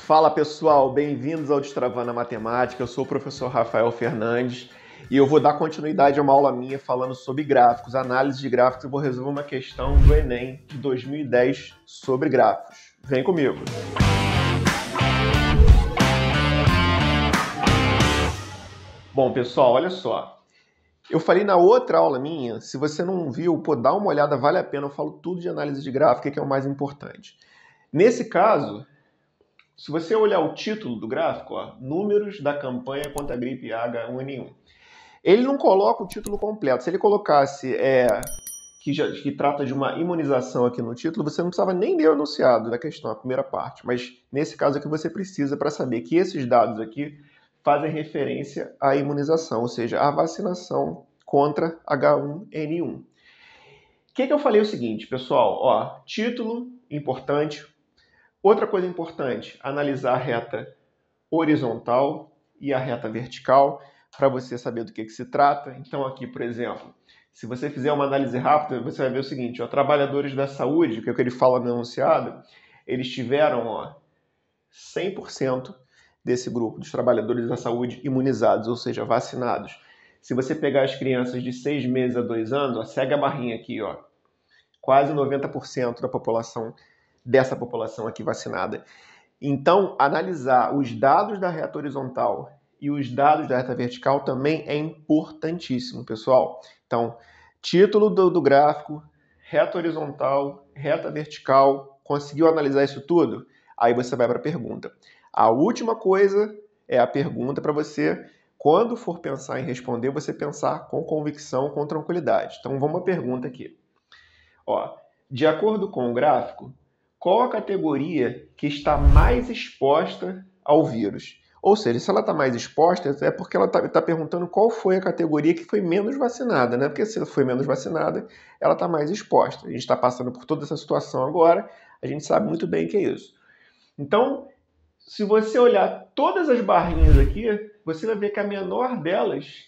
Fala pessoal, bem-vindos ao Destravando a Matemática. Eu sou o professor Rafael Fernandes e eu vou dar continuidade a uma aula minha falando sobre gráficos, análise de gráficos. Eu vou resolver uma questão do Enem de 2010 sobre gráficos. Vem comigo! Bom pessoal, olha só. Eu falei na outra aula minha, se você não viu, pô, dá uma olhada, vale a pena. Eu falo tudo de análise de gráfico, que é o mais importante. Nesse caso, se você olhar o título do gráfico, ó, números da campanha contra a gripe H1N1, ele não coloca o título completo. Se ele colocasse que trata de uma imunização aqui no título, você não precisava nem ler o enunciado da questão, a primeira parte. Mas nesse caso aqui você precisa para saber que esses dados aqui fazem referência à imunização, ou seja, à vacinação contra H1N1. O que eu falei é o seguinte, pessoal, ó, título importante. Outra coisa importante, analisar a reta horizontal e a reta vertical, para você saber do que se trata. Então aqui, por exemplo, se você fizer uma análise rápida, você vai ver o seguinte, ó, trabalhadores da saúde, que é o que ele fala no enunciado, eles tiveram, ó, 100% desse grupo dos trabalhadores da saúde imunizados, ou seja, vacinados. Se você pegar as crianças de 6 meses a 2 anos, ó, segue a barrinha aqui, ó, quase 90% da população, dessa população aqui vacinada. Então, analisar os dados da reta horizontal e os dados da reta vertical também é importantíssimo, pessoal. Então, título do gráfico, reta horizontal, reta vertical, conseguiu analisar isso tudo? Aí você vai para a pergunta. A última coisa é a pergunta para você, quando for pensar em responder, você pensar com convicção, com tranquilidade. Então, vamos à pergunta aqui. Ó, de acordo com o gráfico, qual a categoria que está mais exposta ao vírus? Ou seja, se ela está mais exposta, é porque ela está perguntando qual foi a categoria que foi menos vacinada, né? Porque se ela foi menos vacinada, ela está mais exposta. A gente está passando por toda essa situação agora, a gente sabe muito bem que é isso. Então, se você olhar todas as barrinhas aqui, você vai ver que a menor delas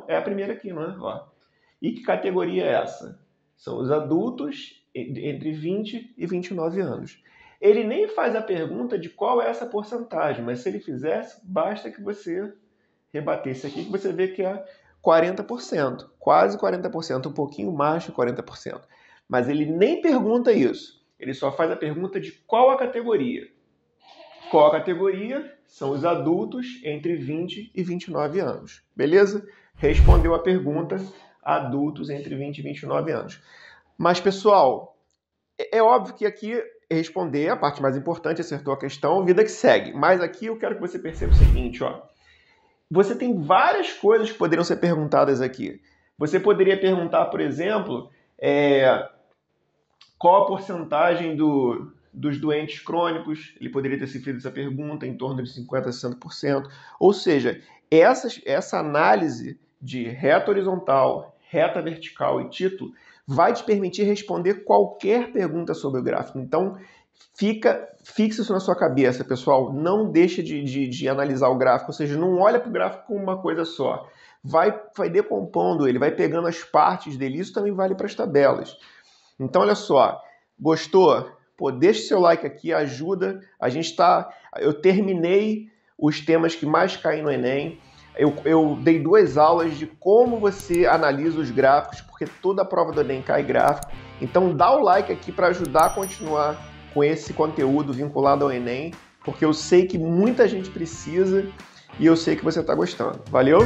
é a primeira aqui, não é? Ó. E que categoria é essa? São os adultos entre 20 e 29 anos. Ele nem faz a pergunta de qual é essa porcentagem, mas se ele fizesse, basta que você rebatesse aqui, que você vê que é 40%, quase 40%, um pouquinho mais de 40%. Mas ele nem pergunta isso, ele só faz a pergunta de qual a categoria. Qual a categoria? São os adultos entre 20 e 29 anos. Beleza? Respondeu a pergunta, adultos entre 20 e 29 anos. Mas, pessoal, é óbvio que aqui responder a parte mais importante, acertou a questão, vida que segue. Mas aqui eu quero que você perceba o seguinte, ó. Você tem várias coisas que poderiam ser perguntadas aqui. Você poderia perguntar, por exemplo, qual a porcentagem dos doentes crônicos, ele poderia ter se feito essa pergunta, em torno de 50% a 60%. Ou seja, essa análise de reta horizontal, reta vertical e título vai te permitir responder qualquer pergunta sobre o gráfico. Então, fixa isso na sua cabeça, pessoal. Não deixe de analisar o gráfico, ou seja, não olha para o gráfico como uma coisa só. Vai decompondo ele, vai pegando as partes dele. Isso também vale para as tabelas. Então, olha só, gostou? Pô, deixe seu like aqui, ajuda. Eu terminei os temas que mais caem no Enem. Eu dei 2 aulas de como você analisa os gráficos, porque toda a prova do Enem cai gráfico. Então dá o like aqui para ajudar a continuar com esse conteúdo vinculado ao Enem, porque eu sei que muita gente precisa e eu sei que você está gostando. Valeu?